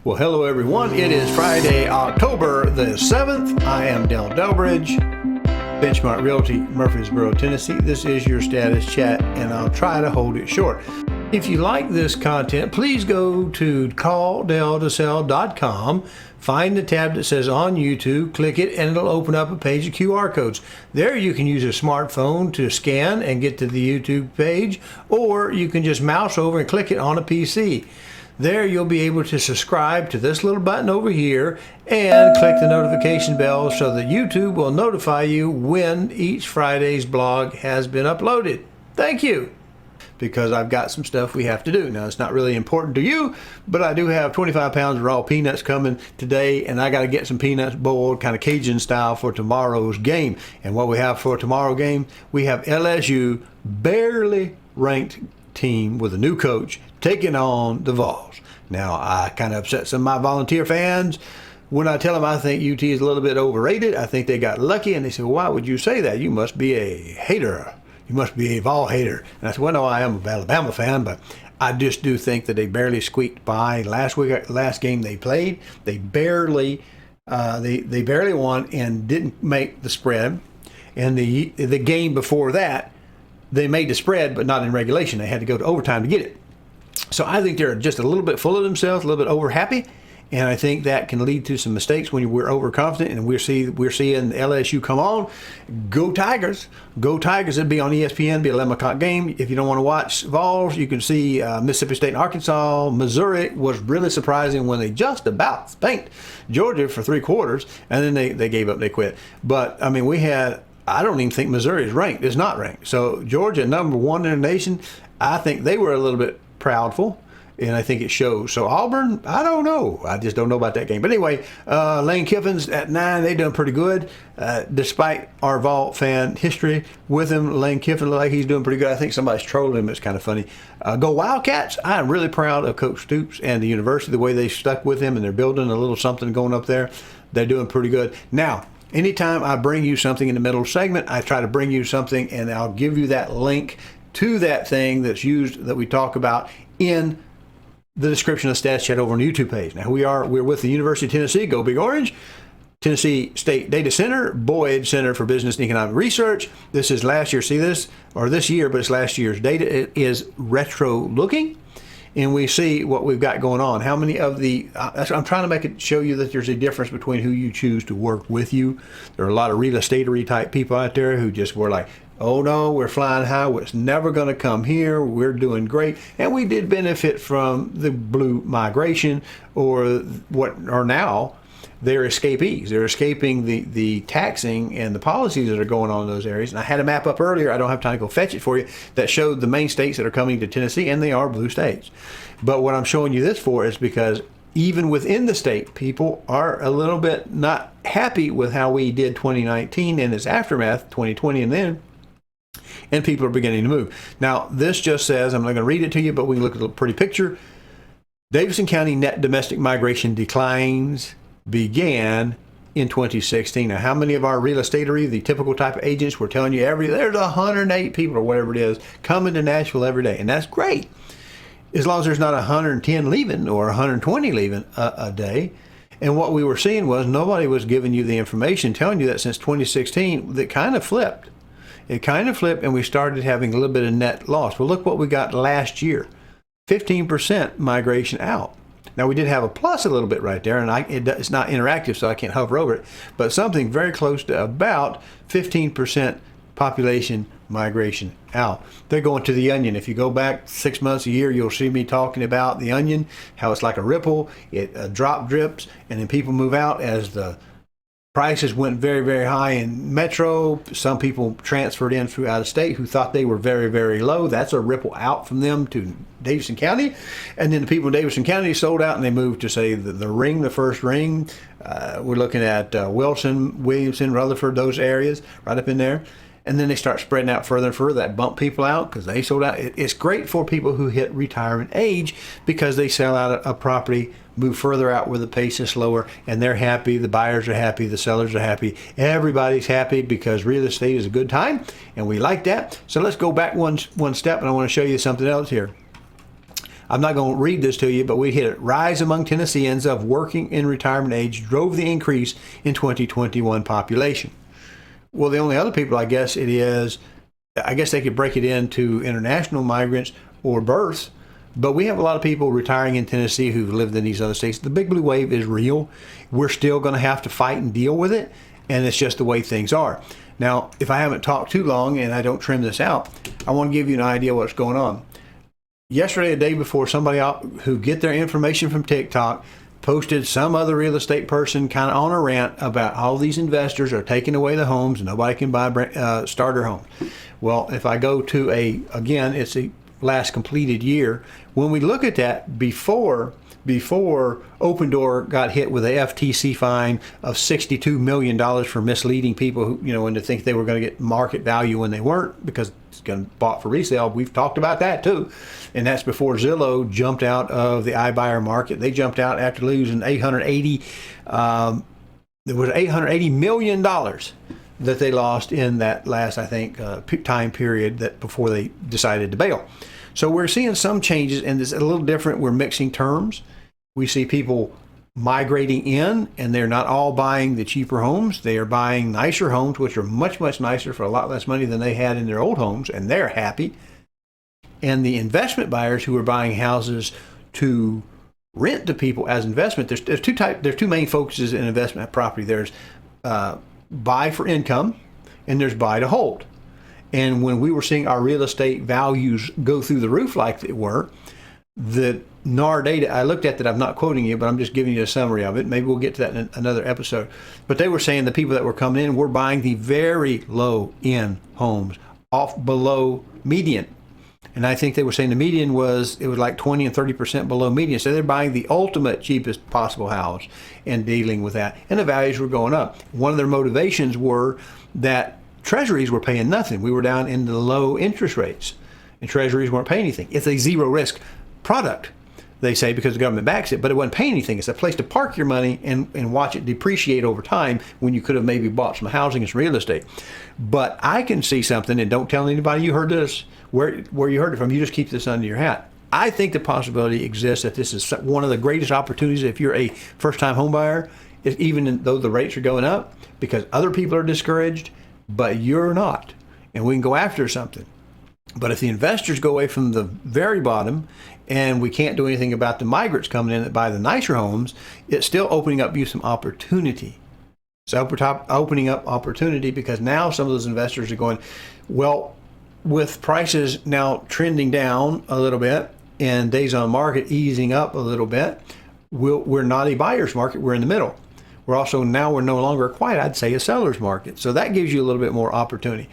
Well, hello everyone. It is Friday, October the 7th. I am Dale Delbridge, Benchmark Realty, Murfreesboro, Tennessee. This is your status chat, and I'll try to hold it short. If you like this content, please go to calldeltosell.com, find the tab that says on YouTube, click it, and it'll open up a page of QR codes. There you can use a smartphone to scan and get to the YouTube page, or you can just mouse over and click it on a PC. There you'll be able to subscribe to this little button over here and click the notification bell so that YouTube will notify you when each Friday's blog has been uploaded. Thank you, because I've got some stuff we have to do. Now, it's not really important to you, but I do have 25 pounds of raw peanuts coming today, and I got to get some peanuts boiled kind of Cajun style for tomorrow's game. And what we have for tomorrow's game, we have LSU, barely ranked team with a new coach, taking on the Vols. Now, I kind of upset some of my Volunteer fans when I tell them I think UT is a little bit overrated. I think they got lucky, and they said, well, why would you say that? You must be a hater. You must be a Vol hater. And I said, well, no, I am an Alabama fan, but I just do think that they barely squeaked by last game they played. They barely won and didn't make the spread. And the game before that, they made the spread, but not in regulation. They had to go to overtime to get it. So I think they're just a little bit full of themselves, a little bit over happy, and I think that can lead to some mistakes when we're overconfident. And we're seeing LSU come on. Go Tigers! Go Tigers! It'd be on ESPN, be an 11 o'clock game. If you don't want to watch Vols, you can see Mississippi State and Arkansas. Missouri was really surprising when they just about spanked Georgia for 3 quarters, and then they gave up, they quit. But I mean, I don't even think Missouri is ranked. It's not ranked. So Georgia, number 1 in the nation, I think they were a little bit proudful, and I think it shows. So Auburn, I don't know. I just don't know about that game. But anyway, Lane Kiffin's at 9. They've done pretty good. Despite our Vol fan history with him, Lane Kiffin looks like he's doing pretty good. I think somebody's trolling him. It's kind of funny. Go Wildcats. I'm really proud of Coach Stoops and the university, the way they stuck with him, and they're building a little something going up there. They're doing pretty good. Now, anytime I bring you something in the middle segment, I try to bring you something, and I'll give you that link to that thing that's used, that we talk about in the description of Stats Chat over on the YouTube page. Now, we're with the University of Tennessee, go Big Orange, Tennessee State Data Center, Boyd Center for Business and Economic Research. This is last year, see this, or this year, but it's last year's data. It is retro looking, and we see what we've got going on. How many of the, I'm trying to show you that there's a difference between who you choose to work with you. There are a lot of real estate-y type people out there who just were like, oh no, we're flying high, it's never going to come here, we're doing great. And we did benefit from the blue migration, or what are now they're escapees. They're escaping the taxing and the policies that are going on in those areas. And I had a map up earlier, I don't have time to go fetch it for you, that showed the main states that are coming to Tennessee, and they are blue states. But what I'm showing you this for is because even within the state, people are a little bit not happy with how we did 2019 and its aftermath, 2020 and then, and people are beginning to move. Now, this just says, I'm not going to read it to you, but we can look at the pretty picture. Davidson County net domestic migration declines began in 2016. Now, how many of our real estatery, the typical type of agents, were telling you there's 108 people or whatever it is coming to Nashville every day, and that's great, as long as there's not 110 leaving or 120 leaving a day. And what we were seeing was nobody was giving you the information, telling you that since 2016, that kind of flipped. It kind of flipped, and we started having a little bit of net loss. Well, look what we got last year, 15% migration out. Now, we did have a plus a little bit right there, and it's not interactive, so I can't hover over it, but something very close to about 15% population migration out. They're going to the Onion. If you go back 6 months, a year, you'll see me talking about the Onion, how it's like a ripple. It drips, and then people move out as the prices went very, very high in Metro. Some people transferred in through out of state who thought they were very, very low. That's a ripple out from them to Davidson County. And then the people in Davidson County sold out, and they moved to, say, the Ring, the first Ring. We're looking at Wilson, Williamson, Rutherford, those areas right up in there. And then they start spreading out further and further. That bump people out because they sold out. It's great for people who hit retirement age because they sell out a property, move further out where the pace is slower, and they're happy. The buyers are happy. The sellers are happy. Everybody's happy because real estate is a good time, and we like that. So let's go back one step, and I want to show you something else here. I'm not going to read this to you, but we hit it. Rise among Tennesseans of working in retirement age drove the increase in 2021 population. Well, the only other people, I guess they could break it into international migrants or births. But we have a lot of people retiring in Tennessee who've lived in these other states. The big blue wave is real. We're still going to have to fight and deal with it, and it's just the way things are. Now, if I haven't talked too long and I don't trim this out, I want to give you an idea what's going on. Yesterday, the day before, somebody who get their information from TikTok posted some other real estate person kind of on a rant about all these investors are taking away the homes and nobody can buy starter homes. Well, if I go to again, it's a last completed year. When we look at that before Opendoor got hit with a FTC fine of $62 million for misleading people who, and to think they were going to get market value when they weren't, because it's going to be bought for resale. We've talked about that too. And that's before Zillow jumped out of the iBuyer market. They jumped out after losing $880 million that they lost in that last, I think, time period that before they decided to bail. So we're seeing some changes, and it's a little different. We're mixing terms. We see people migrating in, and they're not all buying the cheaper homes. They are buying nicer homes, which are much, much nicer for a lot less money than they had in their old homes, and they're happy. And the investment buyers who are buying houses to rent to people as investment, there's two main focuses in investment property. There's buy for income, and there's buy to hold. And when we were seeing our real estate values go through the roof like they were, the NAR data, I looked at that, I'm not quoting you, but I'm just giving you a summary of it. Maybe we'll get to that in another episode. But they were saying the people that were coming in were buying the very low end homes off below median. And I think they were saying the median was like 20 and 30% below median. So they're buying the ultimate cheapest possible house and dealing with that. And the values were going up. One of their motivations were that treasuries were paying nothing. We were down in the low interest rates, and treasuries weren't paying anything. It's a zero risk product, they say, because the government backs it, but it wasn't paying anything. It's a place to park your money and watch it depreciate over time when you could have maybe bought some housing and some real estate. But I can see something, and don't tell anybody you heard this, where you heard it from. You just keep this under your hat. I think the possibility exists that this is one of the greatest opportunities if you're a first-time home buyer, even though the rates are going up, because other people are discouraged, but you're not, and we can go after something. But if the investors go away from the very bottom, and we can't do anything about the migrants coming in that buy the nicer homes, it's still opening up you some opportunity. It's opening up opportunity, because now some of those investors are going, well, with prices now trending down a little bit and days on market easing up a little bit, we're not a buyer's market, we're in the middle. We're no longer quite, I'd say, a seller's market. So that gives you a little bit more opportunity.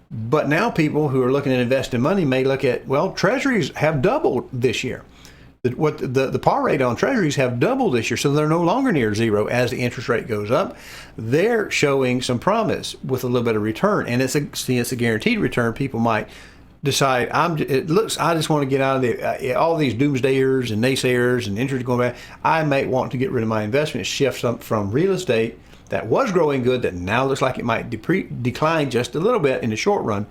But now people who are looking at investing money may look at, well, treasuries have doubled this year. The par rate on treasuries have doubled this year, so they're no longer near zero as the interest rate goes up. They're showing some promise with a little bit of return, and it's a guaranteed return. People might decide, I just want to get out of all these doomsdayers and naysayers and interest going back. I may want to get rid of my investment, shift some from real estate that was growing good, that now looks like it might decline just a little bit in the short run.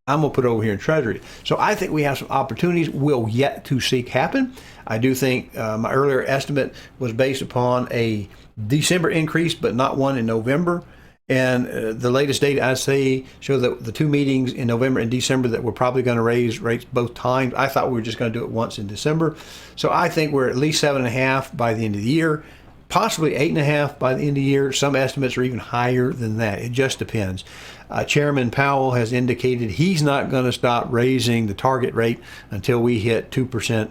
I'm going to put it over here in Treasury. So I think we have some opportunities we'll yet to see happen. I do think my earlier estimate was based upon a December increase, but not one in November. And the latest data I see show that the two meetings in November and December that we're probably going to raise rates both times. I thought we were just going to do it once in December. So I think we're at least 7.5 by the end of the year, possibly 8.5 by the end of the year. Some estimates are even higher than that. It just depends. Chairman Powell has indicated he's not going to stop raising the target rate until we hit 2%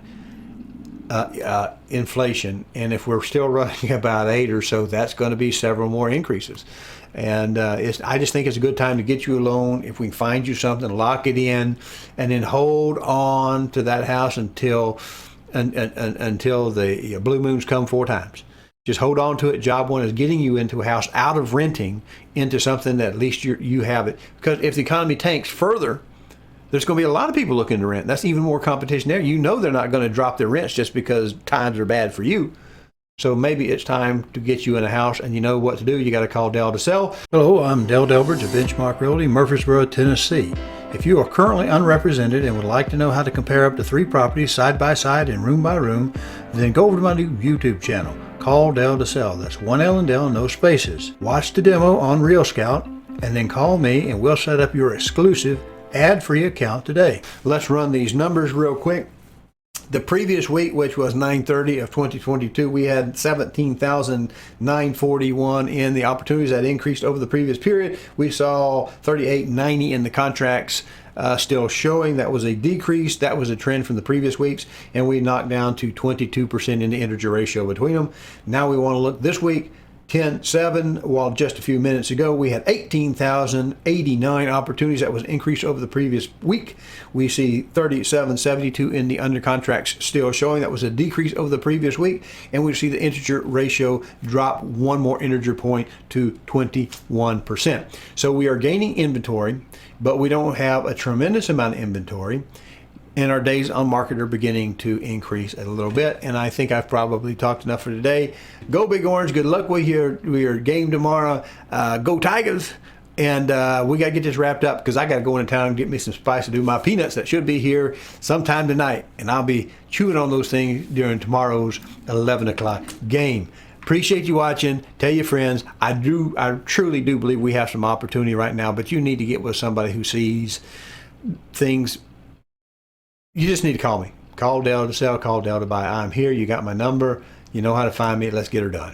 inflation. And if we're still running about 8 or so, that's going to be several more increases. And I just think it's a good time to get you a loan. If we can find you something, lock it in, and then hold on to that house until the blue moons come 4 times. Just hold on to it. Job one is getting you into a house out of renting into something that at least you have it. Because if the economy tanks further, there's going to be a lot of people looking to rent. That's even more competition there. You know they're not going to drop their rents just because times are bad for you. So maybe it's time to get you in a house, and you know what to do. You got to call Dell to sell. Hello, I'm Dell Delbridge of Benchmark Realty, Murfreesboro, Tennessee. If you are currently unrepresented and would like to know how to compare up to 3 properties side by side and room by room, then go over to my new YouTube channel, Call Dell to Sell. That's 1 L and Dell, no spaces. Watch the demo on Real Scout and then call me and we'll set up your exclusive ad-free account today. Let's run these numbers real quick. The previous week, which was 9/30 of 2022, we had 17,941 in the opportunities. That increased over the previous period. We saw 3890 in the contracts still showing. That was a decrease. That was a trend from the previous weeks, and we knocked down to 22% in the integer ratio between them. Now we want to look this week. 10/7, while just a few minutes ago we had 18,089 opportunities. That was increased over the previous week. We see 3772 in the under contracts still showing. That was a decrease over the previous week. And we see the integer ratio drop one more integer point to 21%. So we are gaining inventory, but we don't have a tremendous amount of inventory. And our days on market are beginning to increase a little bit. And I think I've probably talked enough for today. Go Big Orange. Good luck with your game tomorrow. Go Tigers. And we got to get this wrapped up because I got to go into town and get me some spice to do my peanuts that should be here sometime tonight. And I'll be chewing on those things during tomorrow's 11 o'clock game. Appreciate you watching. Tell your friends. I truly do believe we have some opportunity right now, but you need to get with somebody who sees things. You just need to call me. Call Dell to Sell, call Dell to Buy. I'm here. You got my number. You know how to find me. Let's get her done.